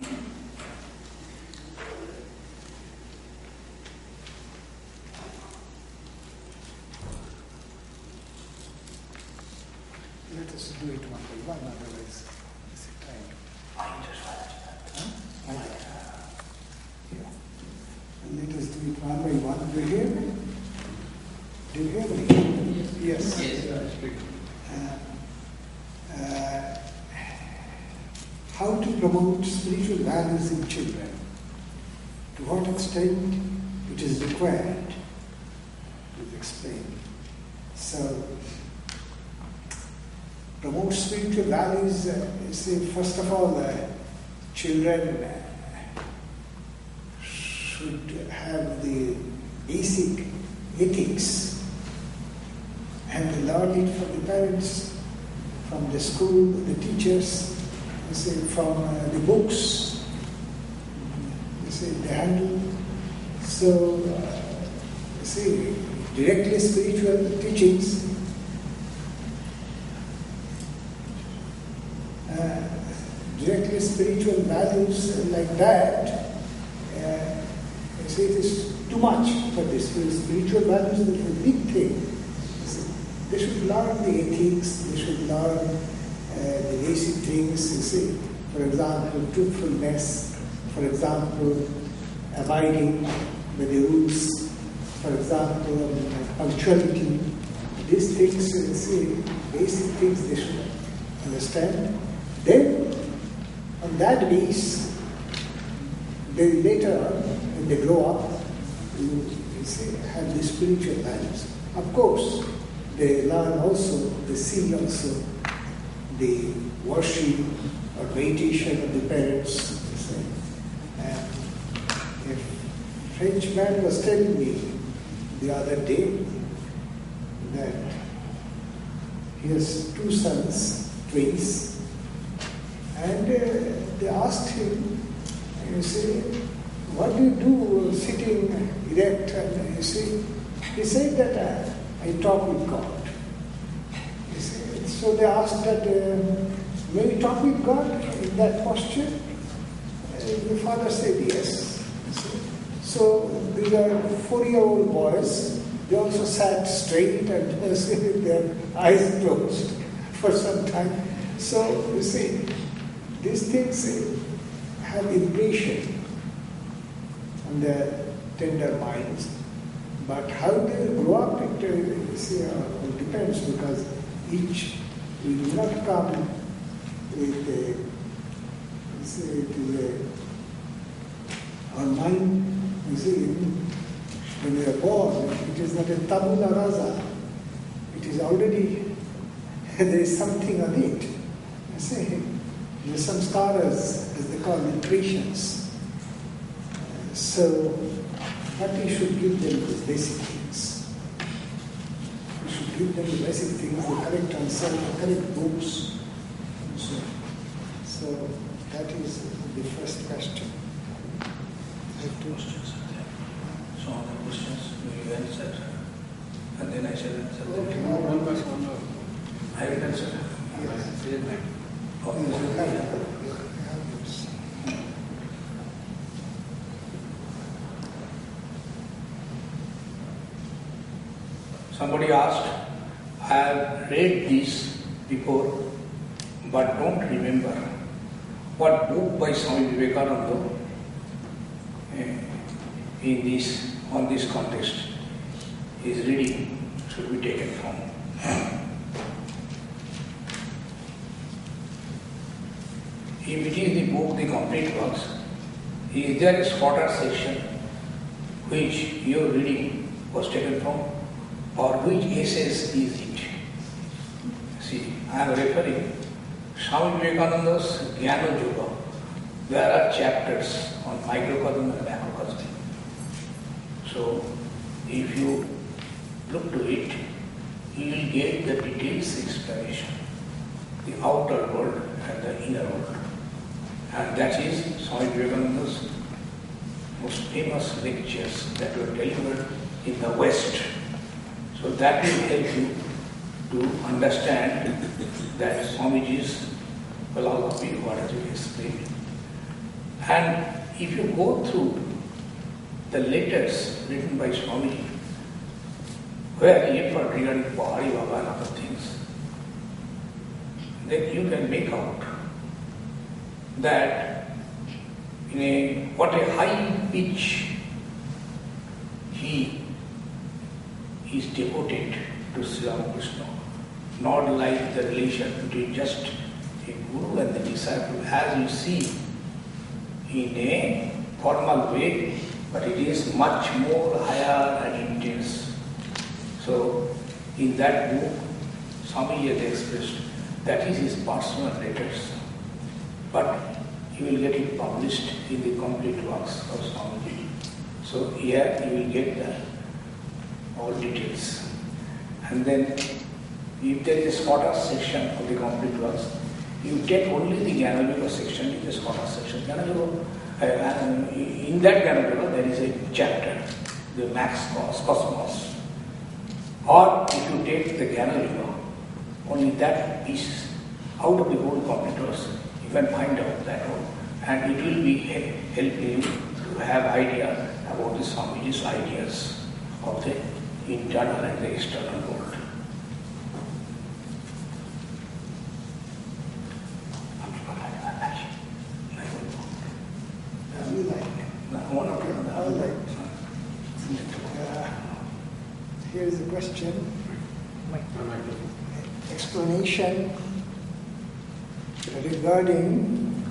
Let us do it one by one, otherwise it's a time. Let us do it one by one. Do you hear me? Do you hear me? Yes. How to promote spiritual values in children? To what extent it is required? Please explain. So, promote spiritual values, first of all, children should have the basic ethics and they learn it from the parents, from the school, the teachers, from the books, they handle. So, directly spiritual teachings, directly spiritual values like that, it is too much for this. Spiritual values is a big thing. They should learn the ethics, they should learn the basic things, for example, truthfulness, for example, abiding by the rules, for example, punctuality. These things, basic things they should understand. Then, on that base, they later on, when they grow up, have the spiritual values. Of course, they learn also, they see also the worship or meditation of the parents. A Frenchman was telling me the other day that he has two sons, twins, and they asked him, what do you do sitting erect? And he said that I talk with God. So they asked that, may we talk with God in that posture? The father said yes. So these are 4-year-old boys. They also sat straight and their eyes closed for some time. So you see, these things have impression on their tender minds. But how they grow up, it depends, because each will not come with our mind. You see, when we are born, it is not a tabula rasa. It is already, there is something on it. You see, there are some stars, as they call impressions. So, but we should give them the basic things. We should give them the basic things, the correct answer, the correct books. So that is the first question. I have two questions. So all the questions you answered, and then I shall answer. Okay. One question. I will answer. Yes. Somebody asked, I have read this before, but don't remember. What book by Swami Vivekananda on this context is reading should be taken from? If it is the book, the complete works, is there a shorter section which your reading was taken from, or which essays is it? See, I am referring Swami Vivekananda's Jnana Yoga. There are chapters on microcosm and macrocosm. So, if you look to it, you will get the details explanation, the outer world and the inner world. And that is Swami Vivekananda's most famous lectures that were delivered in the West. So that will help you to understand that Swamiji's philosophy, what has been explained. And if you go through the letters written by Swamiji, where he referred regarding Hari Baba and other things, then you can make out that what a high pitch he is devoted to Sri Ramakrishna, not like the relation between just a guru and the disciple, as you see in a formal way, but it is much more higher and intense. So, in that book, Swamiji has expressed that is his personal letters, but you will get it published in the complete works of Swamiji. So here you will get all details. And then if there is a shorter section of the complete works, you take only the Jnana section in the shorter section. In that Jnana there is a chapter, the Max Cosmos. Or if you take the Jnana, only that piece out of the whole complete works, you can find out that one, and it will be helping you to have idea about the Swamiji's ideas of the internal and the external world. Here's a question. Explanation regarding,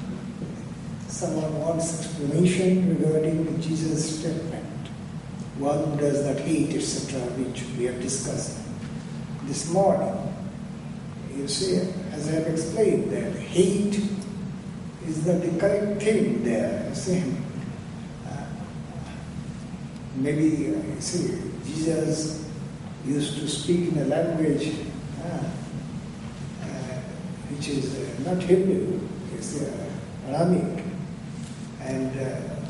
someone wants explanation regarding Jesus' statement, one who does not hate, etc., which we have discussed this morning. You see, as I have explained, that hate is not the correct thing there. You see, maybe, you see, Jesus used to speak in a language which is not Hebrew, it's Aramaic. And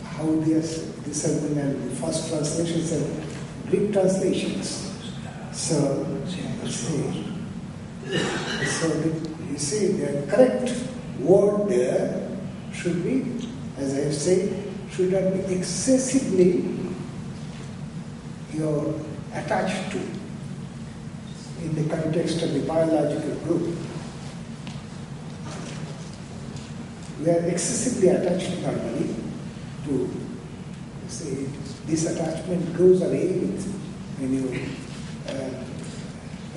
how this has been the first translations are Greek translations. So you see, the correct word there should be, as I have said, should not be excessively you're attached to in the context of the biological group. We are excessively attached normally to, say, this attachment goes away when you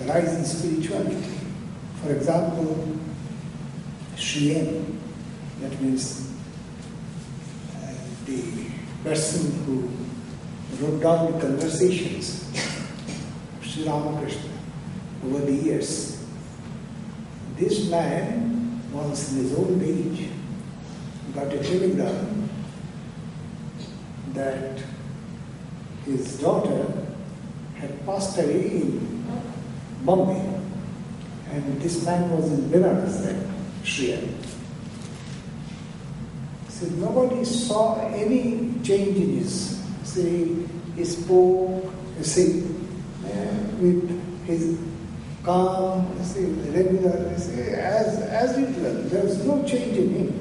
rise in spirituality. For example, Shriyam, that means the person who wrote down the conversations of Sri Ramakrishna over the years. This man, once in his old age, got a telegram that his daughter had passed away in Bombay, and this man was in Benares then, Shriyam. So nobody saw any change in his, he spoke, with his calm, regular, as usual. There was no change in him.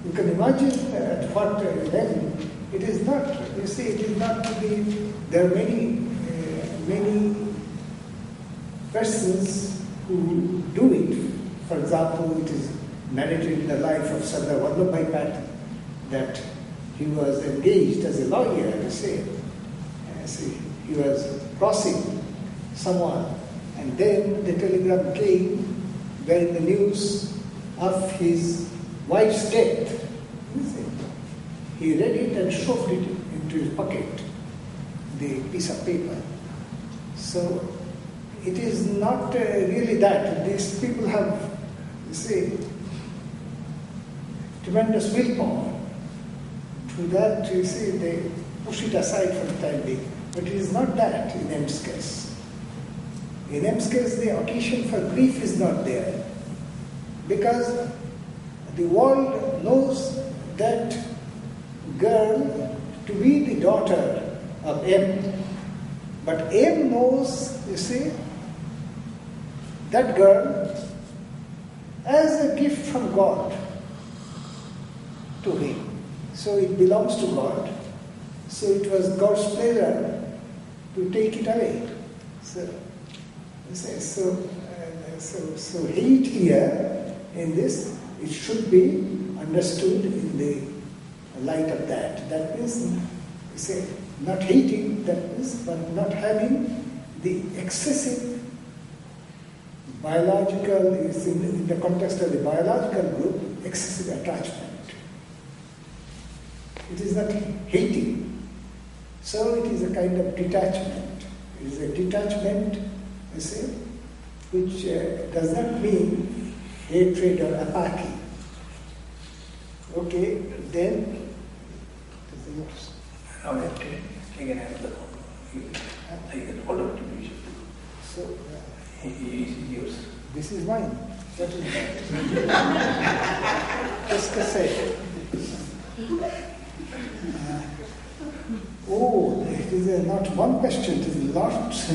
You can imagine at what level. It is not, it is not to be, there are many persons who do it. For example, it is narrated in the life of Sardar Vallabhbhai Patel that he was engaged as a lawyer, he was crossing someone, and then the telegram came bearing the news of his wife's death. He read it and shoved it into his pocket, the piece of paper. So it is not really that. These people have, tremendous willpower. To that, they push it aside for the time being. But it is not that in M's case. In M's case, the occasion for grief is not there. Because the world knows that girl to be the daughter of M. But M knows, that girl as a gift from God. to him. So it belongs to God. So it was God's pleasure to take it away. So hate here in this, it should be understood in the light of that. That means, not hating, that means, but not having the excessive biological, in the context of the biological group, excessive attachment. It is not hating. So it is a kind of detachment. It is a detachment, which does not mean hatred or apathy. Okay, then. Now you can have the I can follow it. So Yours. this is mine. That is mine. Just to say. It is not one question, it is lots,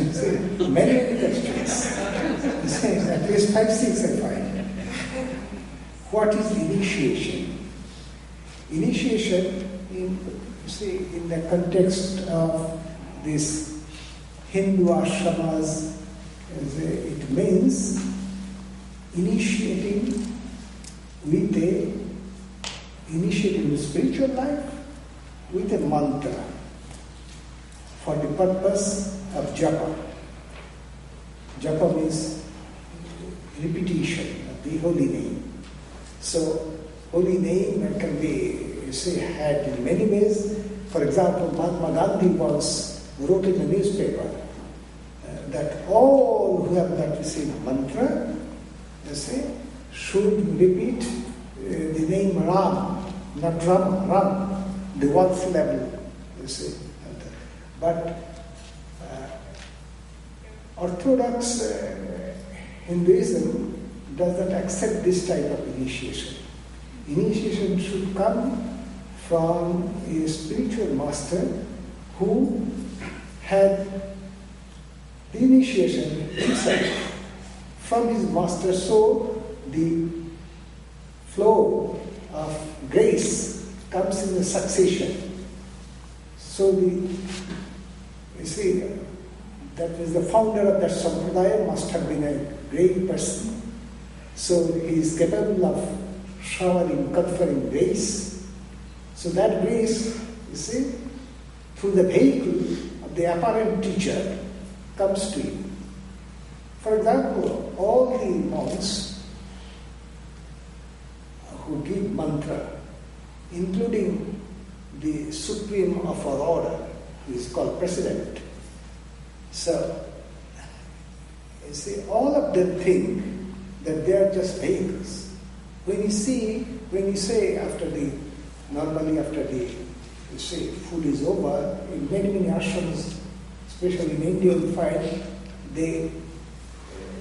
many questions. At least 5, 6 I find. What is initiation? Initiation, in the context of this Hindu ashramas, it means initiating the spiritual life with a mantra for the purpose of japa. Japa means repetition of the holy name. So, holy name can be had in many ways. For example, Mahatma Gandhi once wrote in the newspaper that all who have not received mantra, should repeat the name Ram, not Ram, Ram, the one syllable, But Orthodox Hinduism does not accept this type of initiation. Initiation should come from a spiritual master who had the initiation himself from his master, so the flow of grace comes in a succession. So that is the founder of that sampradaya must have been a great person. So he is capable of conferring grace. So that grace, through the vehicle of the apparent teacher, comes to you. For example, all the monks who give mantra, including the supreme of our order, who is called president. So, all of them think that they are just vehicles. When you say normally after the food is over, in many ashrams, especially in India, you find they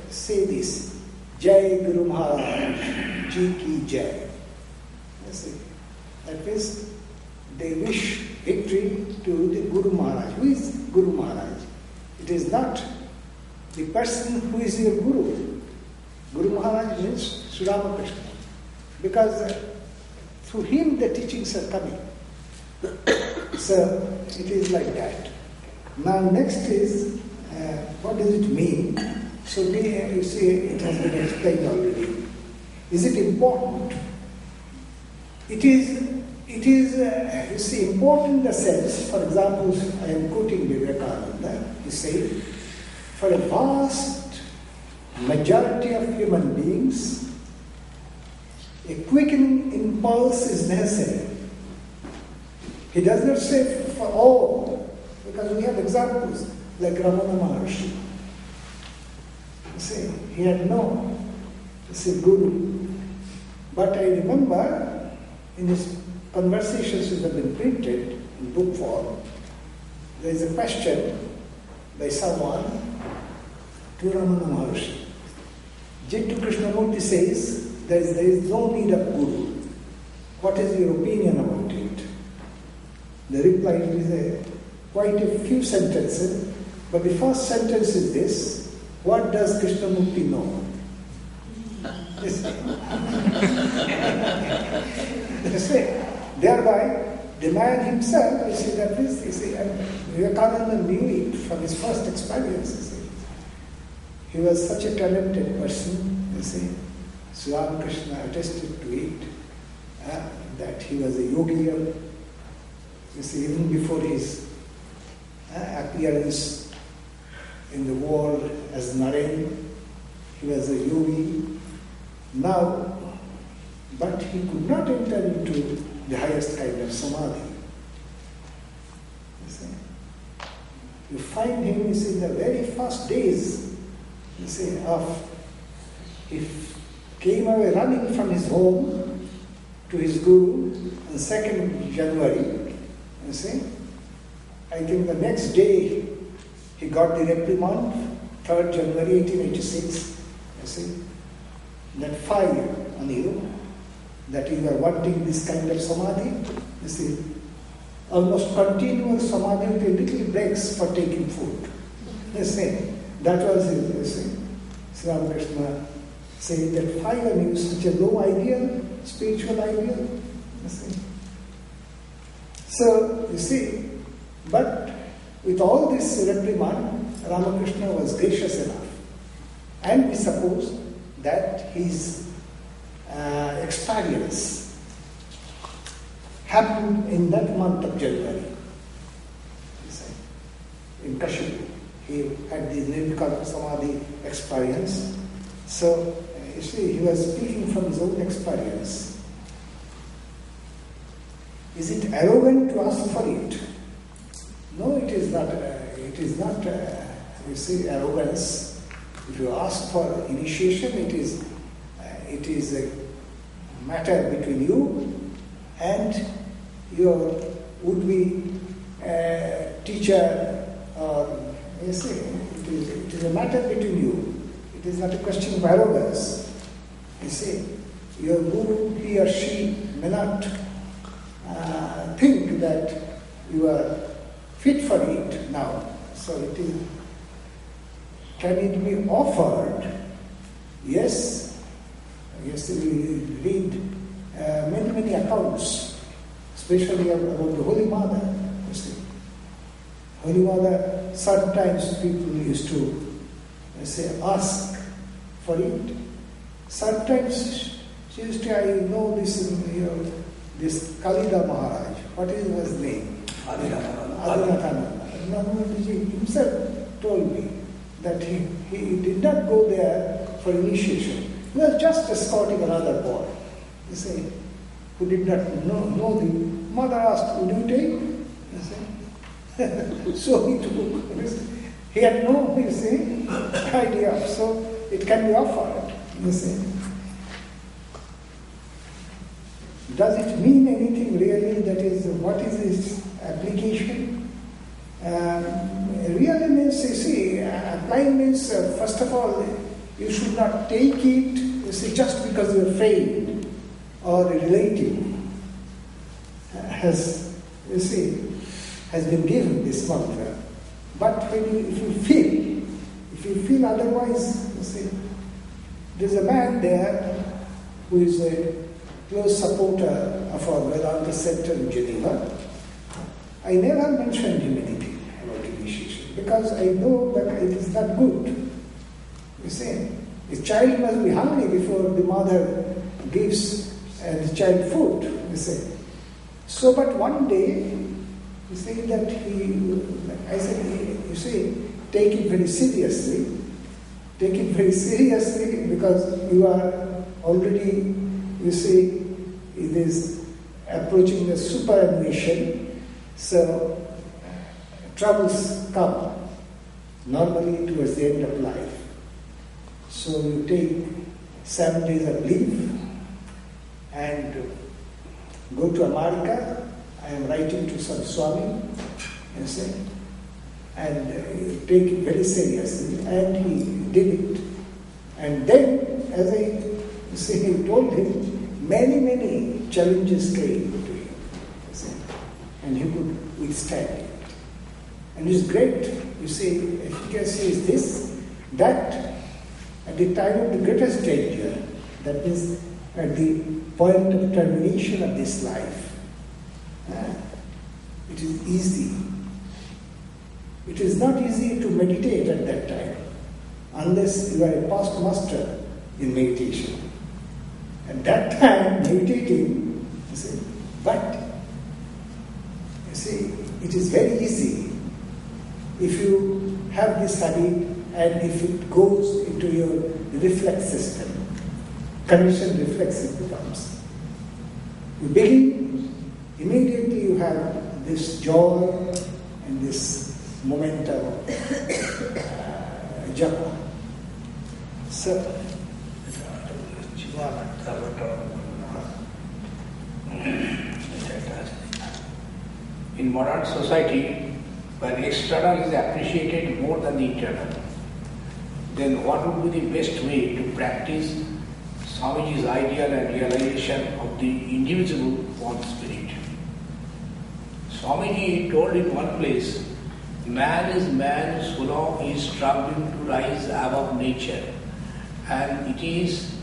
say this, Jai Guru Maharaj, Ji Ki Jai. That means they wish victory to the Guru Maharaj. Who is Guru Maharaj? It is not the person who is your Guru. Guru Maharaj means Sri Ramakrishna. Because through him the teachings are coming. So it is like that. Now next is, what does it mean? So you see, it has been explained already. Is it important? It is important in the sense, for example, I am quoting Vivekananda, he said, for a vast majority of human beings, a quickening impulse is necessary. He does not say for all, because we have examples like Ramana Maharshi. He had no guru. But I remember in his conversations which have been printed in book form, there is a question by someone to Ramana Maharshi. Jittu Krishnamurti says, there is no need of guru. What is your opinion about it? The reply is quite a few sentences, but the first sentence is this: what does Krishnamurti know? Thereby, the man himself, you see, that is, you see, and Vivekananda knew it from his first experience, you see. He was such a talented person, you see. Sri Ramakrishna attested to it, that he was a yogi, you see, even before his appearance in the world as Naren, he was a yogi. Now, but he could not enter into the highest kind of samadhi. You see, you find him, you see, in the very first days, you see, he came away running from his home to his guru on 2nd January, you see. I think the next day he got the reprimand, 3rd January 1886, you see, that fire on you, that you are wanting this kind of samadhi, you see, almost continuous samadhi with little breaks for taking food. You see, that was it, you see. Sri Ramakrishna saying that fire is such a low ideal, spiritual ideal, you see. So, you see, but with all this reprimand, Ramakrishna was gracious enough. And we suppose that his experience happened in that month of January. In Kashyap, he had the Nirvikalpa Samadhi experience. So, you see, he was speaking from his own experience. Is it arrogant to ask for it? No, it is not. It is not. You see, arrogance. If you ask for initiation, it is a matter between you and your would-be teacher, or you see, it is a matter between you. It is not a question of arrogance. You see, your guru, he or she may not think that you are fit for it now. So it is. Can it be offered? Yes. Yes, we read many accounts, especially about the Holy Mother. You see, Holy Mother, sometimes people used to ask for it. Sometimes she used to, I know this, this Kalida Maharaj. What is his name? Adinathananda. Nandji himself told me that he did not go there for initiation. He was just escorting another boy, you see, who did not know the mother asked, would you take? You see? So he took. He had no, you see, idea. So it can be offered, you see. Does it mean anything really? That is, what is its application? Really means, you see, applying means, first of all, you should not take it, you see, just because your friend or a relative has, you see, has been given this mantra. But if you feel otherwise, you see, there's a man there who is a close supporter of our Vedanta Center in Geneva. I never mentioned him anything about initiation because I know that it is not good. You see, the child must be hungry before the mother gives the child food, you see. So, but one day, you see that I said, you see, take it very seriously. Take it very seriously because you are already, you see, it is approaching the superannuation. So, troubles come normally towards the end of life. So you take 7 days of leave and go to America. I am writing to some Swami, you see, and take it very seriously. And he did it. And then, as I say, told him, many challenges came to him, you see, and he could withstand it. And it's great, you see, efficacy is this, that at the time of the greatest danger, that is, at the point of termination of this life, It is easy. It is not easy to meditate at that time unless you are a past master in meditation. At that time, meditating, but it is very easy if you have this habit and if it goes into your reflex system. Conditioned reflex it becomes. You begin, immediately you have this joy and this momentum of japa. So, in modern society, where external is appreciated more than the internal, then what would be the best way to practice Swamiji's ideal and realization of the indivisible one spirit? Swamiji told in one place, man is man so long he is struggling to rise above nature, and it is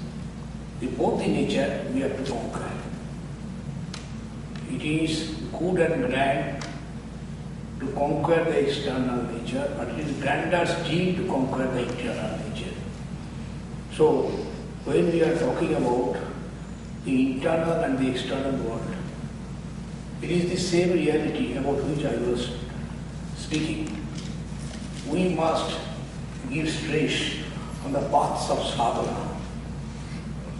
both the nature we have to conquer. It is good and grand to conquer the external nature, but it is grander still to conquer the internal nature. So, when we are talking about the internal and the external world, it is the same reality about which I was speaking. We must give stress on the paths of sadhana.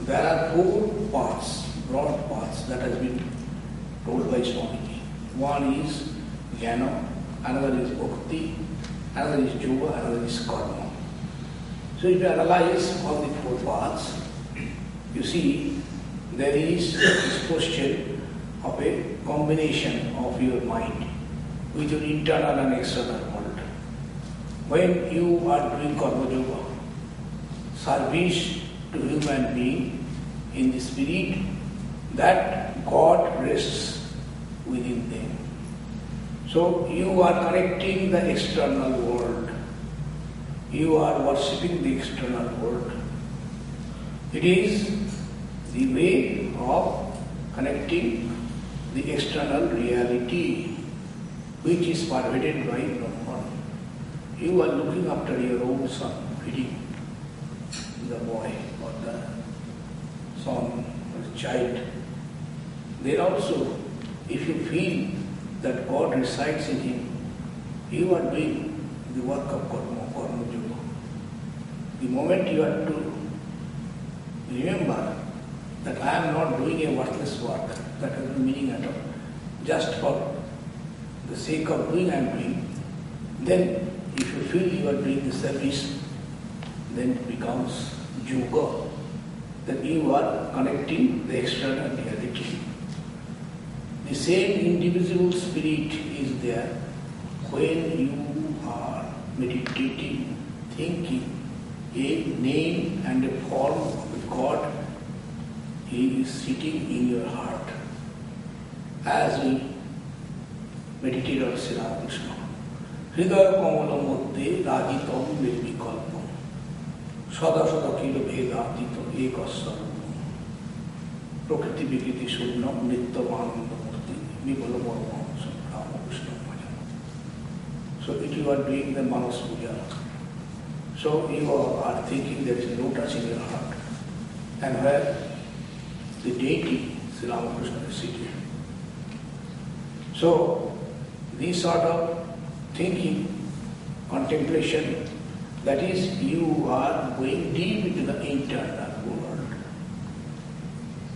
There are 4 paths, broad paths that has been told by Swamiji. One is jnana, another is bhakti, another is yoga, another is karma. So if you analyze all the 4 paths, you see there is this question of a combination of your mind with your internal and external world. When you are doing karma yoga, service to human being in the spirit, that God rests within them. So you are connecting the external world. You are worshipping the external world. It is the way of connecting the external reality which is pervaded by Brahman. You are looking after your own son, feeding the boy or the son or the child. Then also, if you feel that God resides in him, you are doing the work of karma yoga. The moment you have to remember that I am not doing a worthless work, that has no meaning at all, just for the sake of doing I am doing, then if you feel you are doing the service, then it becomes yoga, that you are connecting the external reality. The same indivisible spirit is there when you are meditating, thinking a name and a form of God. He is sitting in your heart. As we meditate on Sri Ramakrishna, Hridaya Kamala Madhye Rajitam Nirvikalpam Sada Sada Kilo Bhedatito Ekasarupam Prakriti Vikriti Shunnam Nityamananda Murti Vipala Bharvam Ramakrishna Bhajan. So if you are doing the Manas Puja, so you are thinking there is no touch in your heart, and where the deity Sri Ramakrishna is seated. So this sort of thinking, contemplation, that is, you are going deep into the internal world.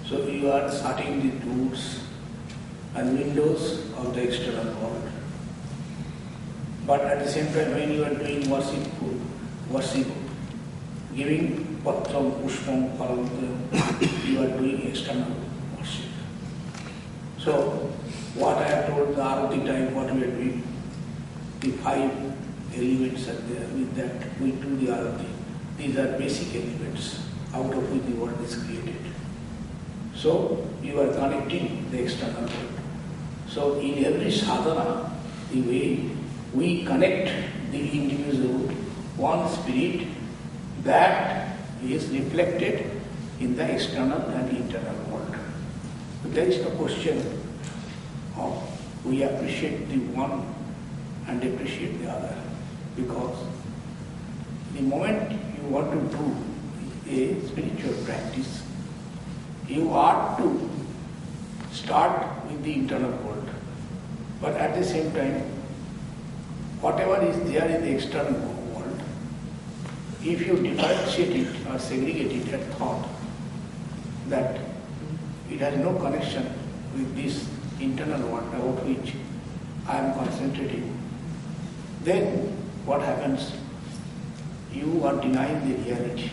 So you are shutting the doors and windows of the external world. But at the same time, when you are doing worship, giving patram, pushpam, param, you are doing external worship. So what I have told the Arati time, what we are doing, the 5 elements are there. With that, we do the Arati. These are basic elements out of which the world is created. So you are connecting the external world. So in every sadhana, the way we connect the indivisible one spirit, that is reflected in the external and internal world. There is no question we appreciate the one and appreciate the other. Because the moment you want to do a spiritual practice, you ought to start with the internal world. But at the same time, whatever is there in the external world, if you differentiate it or segregate it at thought, that it has no connection with this internal world about which I am concentrating, then what happens? You are denying the reality.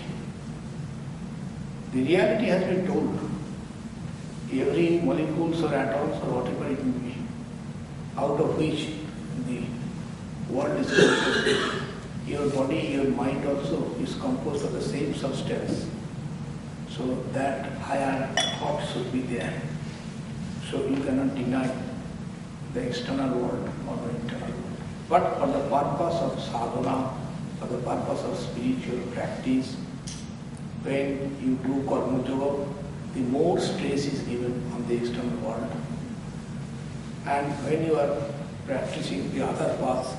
The reality has been told. Every molecules or atoms or whatever it may be, out of which the world is composed. Your body, your mind also is composed of the same substance. So that higher thought should be there. So you cannot deny the external world or the internal world. But for the purpose of sadhana, for the purpose of spiritual practice, when you do karma yoga, the more stress is given on the external world. And when you are practicing the other path,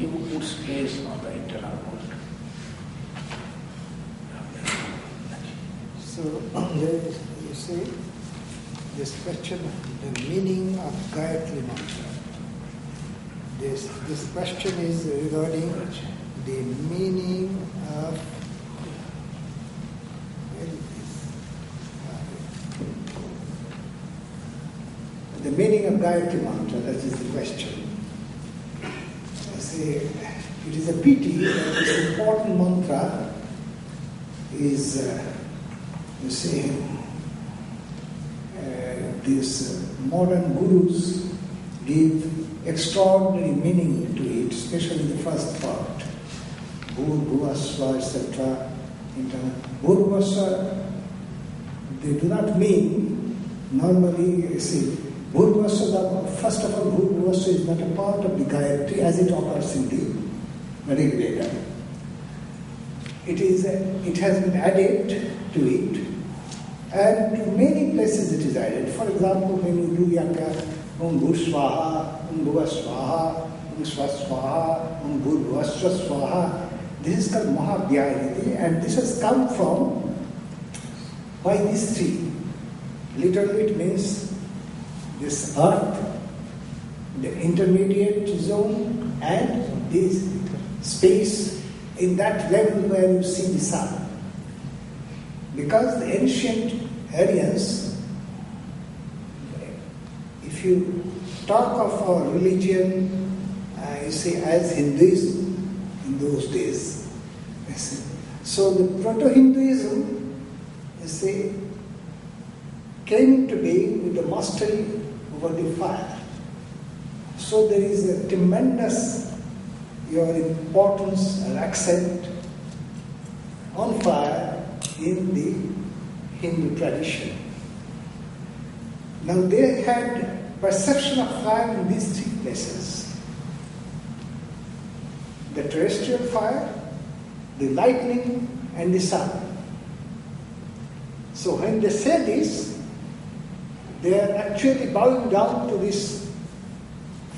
you put stress on the internal world. So, you see, this question, the meaning of Gayatri Mantra. This question is regarding the meaning of the meaning of Gayatri Mantra, that is the question. I say, it is a pity that this important mantra is, these modern gurus give extraordinary meaning to it, especially the first part. Bhurvasva, etc. Bhurvasva, they do not mean, normally, you see, Bhurvasva, first of all, Bhurvasva is not a part of the Gayatri as it occurs in the Rig Veda. It has been added to it, and to many places it is added. For example, when you do Yaka, Bhur Swaha, Bhuva Swaha, Swaswaha, Bhurvasva Swaha, this is called Mahavyayati, and this has come from by these three. Literally it means this earth, the intermediate zone, and this space in that level where you see the sun. Because the ancient Aryans, if you talk of our religion, you see, as Hinduism in those days. So the Proto-Hinduism, you see, came into being with the mastery over the fire. So there is a tremendous your importance and accent on fire in the Hindu tradition. Now they had perception of fire in these three places. The terrestrial fire, the lightning, and the sun. So when they say this, they are actually bowing down to this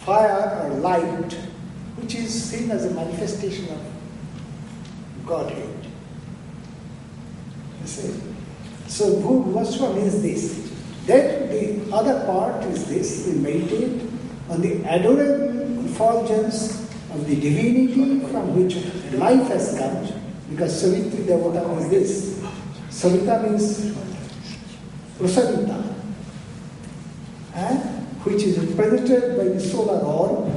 fire or light, which is seen as a manifestation of Godhead. You see? So Bhurvasva means this. Then the other part is this: we meditate on the adorable effulgence of the divinity from which life has come, because Savitri Devata is this. Savita means Prasavita, and which is represented by the solar orb,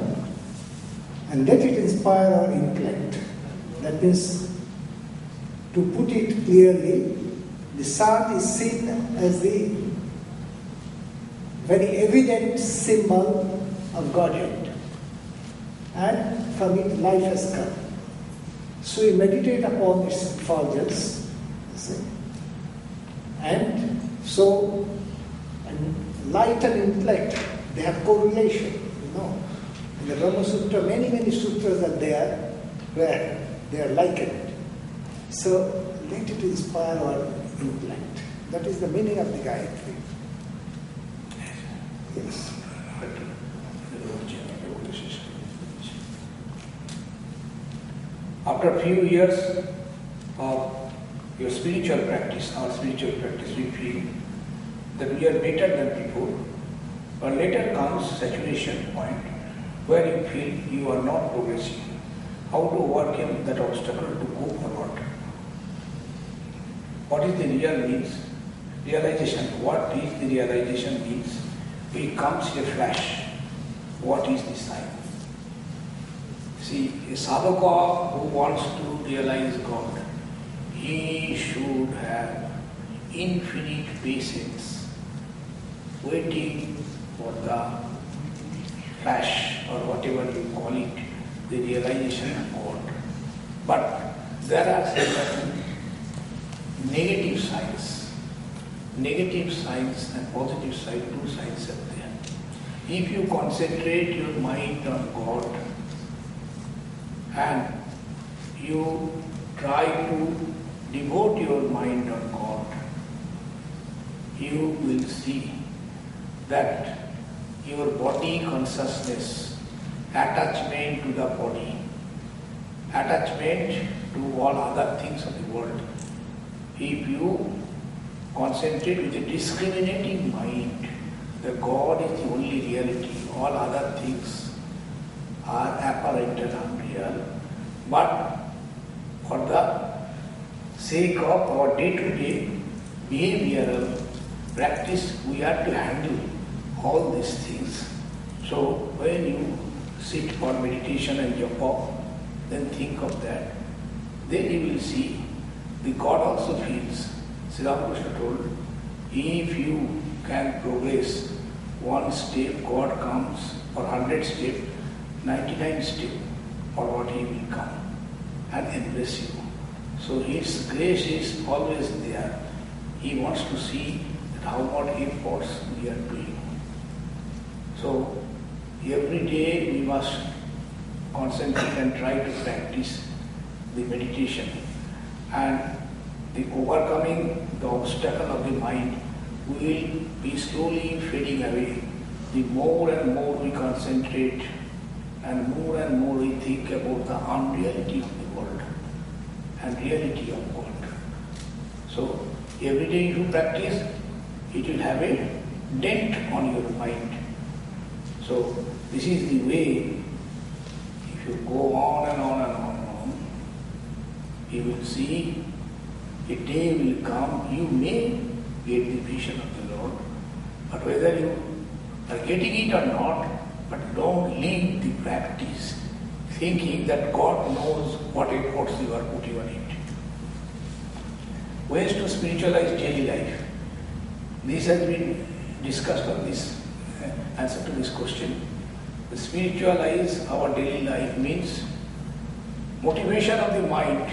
and let it inspire our intellect. That means, to put it clearly, the sun is seen as the very evident symbol of Godhead, and from it life has come. So we meditate upon its effulgence, and so light and intellect, they have correlation, In the Brahma Sutra, many sutras are there where they are likened. So let it inspire our intellect. That is the meaning of the Gayatri. Yes. After a few years of your spiritual practice, we feel that we are better than before. But later comes saturation point where you feel you are not progressing. How to overcome that obstacle to go forward? What is the real means? Realization. What is the realization means? It comes in a flash. What is the sign? See, a sadhaka who wants to realize God, he should have infinite patience, waiting for the flash or whatever you call it, the realization of God. But there are certain negative signs and positive signs, two signs are there. If you concentrate your mind on God and you try to devote your mind on God, you will see that your body consciousness, attachment to the body, attachment to all other things of the world, if you concentrate with a discriminating mind that God is the only reality, all other things are apparent and unreal, but for the sake of our day-to-day behavioral practice, we have to handle all these things. So when you sit for meditation and japa, then think of that. Then you will see the God also feels. Sri Ramakrishna told, if you can progress one step, God comes, or 100 steps, 99 steps, or what he will come and embrace you. So his grace is always there. He wants to see that how much efforts we are doing. So every day we must concentrate and try to practice the meditation. And the overcoming the obstacle of the mind will be slowly fading away. The more and more we concentrate and more we think about the unreality of the world and reality of God. So every day you practice, it will have a dent on your mind. So this is the way, if you go on and on, you will see a day will come, you may get the vision of the Lord, but whether you are getting it or not, but don't leave the practice thinking that God knows what efforts you are putting on it. Ways to spiritualize daily life. This has been discussed on this answer to this question. To spiritualize our daily life means motivation of the mind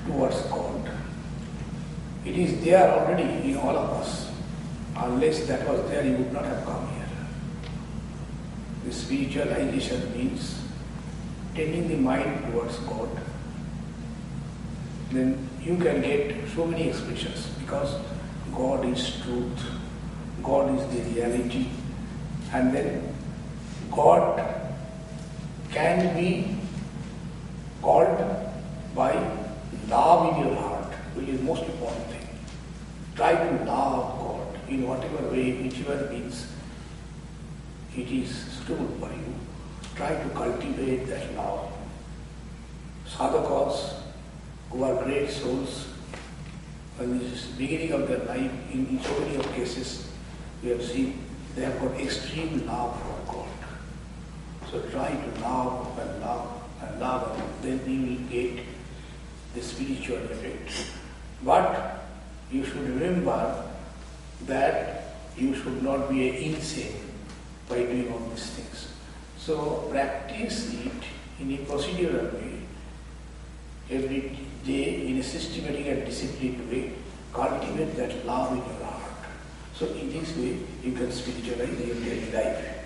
towards God. It is there already in all of us. Unless that was there, you would not have come here. The spiritualization means tending the mind towards God. Then you can get so many expressions because God is truth, God is the reality, and then God can be called by love in your heart, which is the most important thing. Try to love God in whatever way, whichever means it is suitable for you. Try to cultivate that love. Sadhakas who are great souls, in the beginning of their life, in so many of cases, we have seen they have got extreme love for God. So try to love and love and love, and then you will get the spiritual effect. But you should remember that you should not be insane by doing all these things. So practice it in a procedural way, every day in a systematic and disciplined way. Cultivate that love in your heart. So in this way, you can spiritualize your daily life.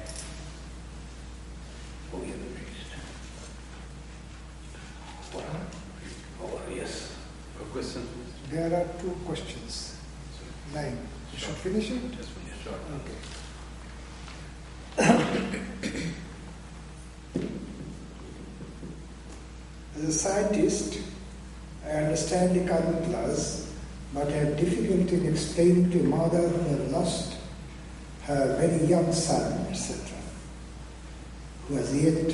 Oh, yeah, the priest. Over, yes. A question? There are two questions. 9. You should finish it? Just finish short. Okay. As a scientist, I understand the karmic laws, but I have difficulty in explaining to a mother who has lost her very young son, etc., who has yet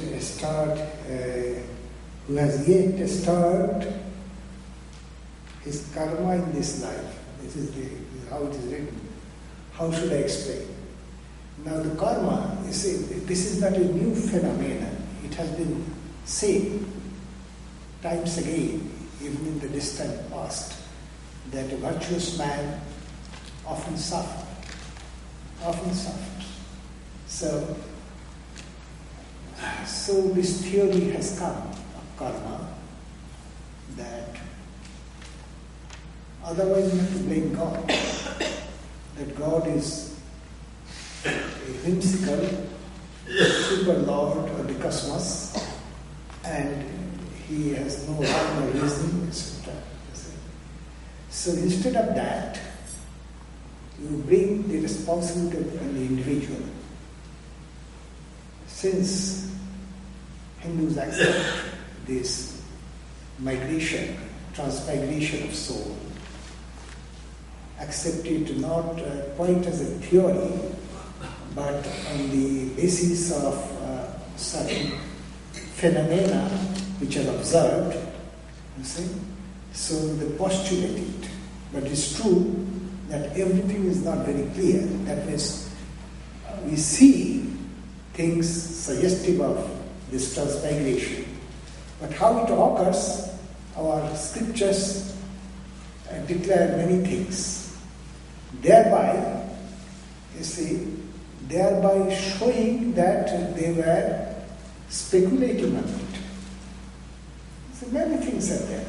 started his karma in this life. This is how it is written. How should I explain? Now the karma, you see, this is not a new phenomenon. It has been seen times again, even in the distant past, that a virtuous man often suffers. So this theory has come of karma, that otherwise you have to blame God, that God is a whimsical super lord of the cosmos and he has no rhyme or reason, etc. So instead of that, you bring the responsibility on the individual. Since Hindus accept this migration, transmigration of soul, accept it not quite as a theory, but on the basis of certain phenomena which are observed, you see. So they postulate it. But it's true that everything is not very clear. That means we see things suggestive of this transmigration. But how it occurs, our scriptures declare many things. Thereby, you see, thereby showing that they were speculating on it. So many things are there.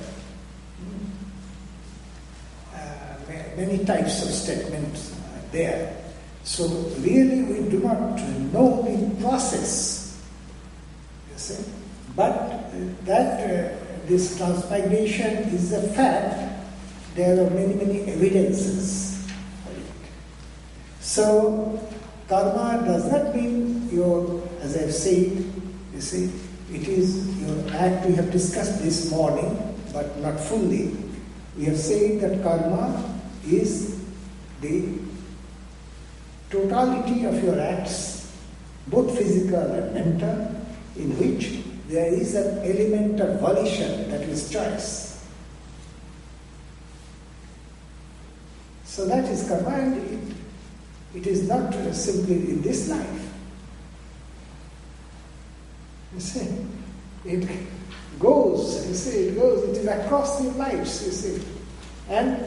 Many types of statements are there. So really we do not know the process, you see. But that this transmigration is a fact, there are many evidences for it. So karma does not mean as I've said, you see, it is your act. We have discussed this morning, but not fully. We have said that karma is the totality of your acts, both physical and mental, in which there is an element of volition, that is choice. So that is karma, and it is not simply in this life. You see, it goes, it is across the lives, you see. And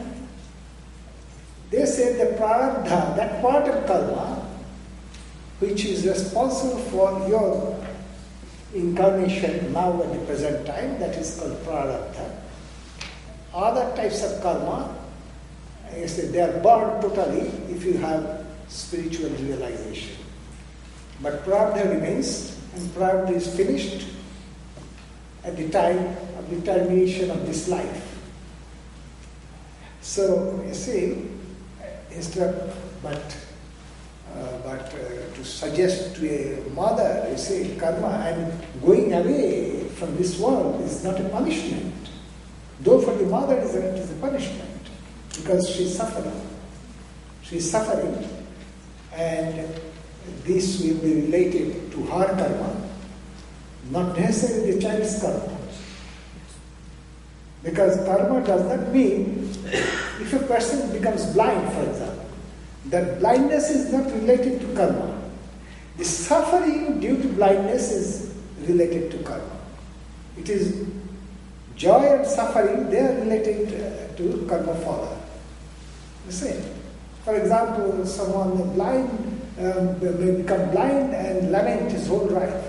they say the prarabdha, that part of karma, which is responsible for your incarnation now at the present time, that is called prarabdha. Other types of karma, I say they are burned totally if you have spiritual realization. But prarabdha remains, and prarabdha is finished at the time of the termination of this life. So you see, but to suggest to a mother, you say karma and going away from this world is not a punishment. Though for the mother it is a punishment, because she is suffering. She is suffering, and this will be related to her karma, not necessarily the child's karma. Because karma does not mean, if a person becomes blind, for example, that blindness is not related to karma. The suffering due to blindness is related to karma. It is joy and suffering, they are related to karma further. You see, for example, someone blind may become blind and lament his whole life.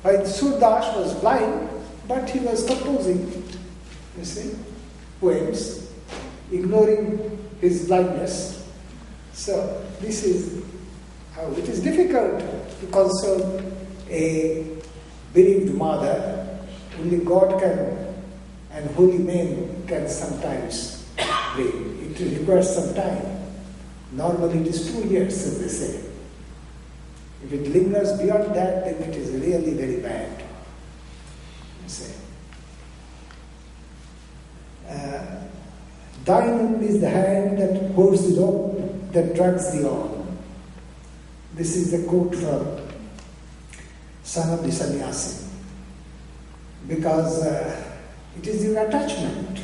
While Surdas was blind, but he was composing, you see, poems, ignoring his blindness. So this is how it is difficult to console a bereaved mother. Only God can, and holy men can sometimes bring. It requires some time. Normally it is 2 years, as they say. If it lingers beyond that, then it is really very bad. You see. Thine only is the hand that holds the rope, that drags thee on. This is the quote from Son of the Sannyasi. Because it is your attachment.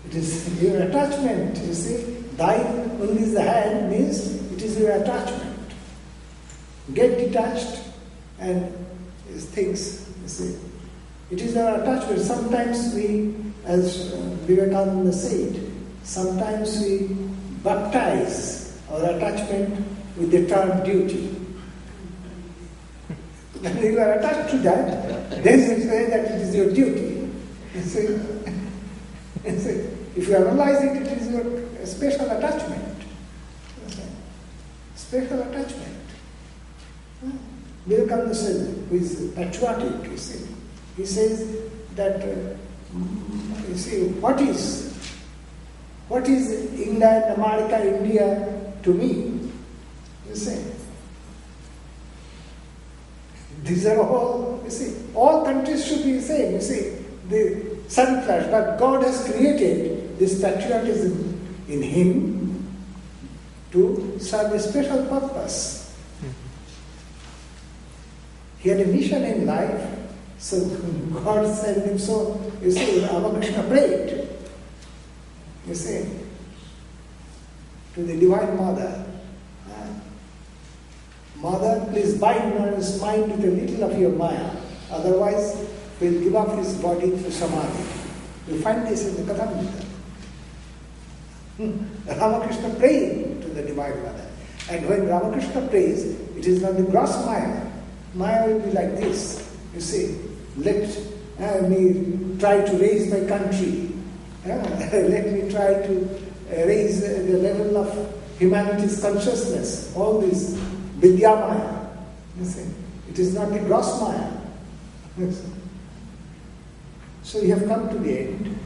It is your attachment, you see. Thine only is the hand means it is your attachment. Get detached and things, you see. It is our attachment. Sometimes we, as Vivekananda said, sometimes we baptize our attachment with the term duty. When you are attached to that, then you say that it is your duty. You see? You see? If you analyze it, it is your special attachment. Special attachment. Vivekananda said, who is patriotic, you see, he says that, you see, what is England, America, India to me? You see. These are all, you see, all countries should be the same, you see, the sun flash, but God has created this patriotism in him to serve a special purpose. He had a mission in life, so God sent him. So, you see, Ramakrishna prayed, you see, to the Divine Mother. Mother, please bind man's mind with a little of your Maya, otherwise we'll give up his body to Samadhi. You find this in the Kathamrita. Ramakrishna prayed to the Divine Mother. And when Ramakrishna prays, it is not the gross Maya. Maya will be like this. You see, let me try to raise my country. Let me try to raise the level of humanity's consciousness. All this Vidya Maya. You see, it is not the gross Maya. So you have come to the end.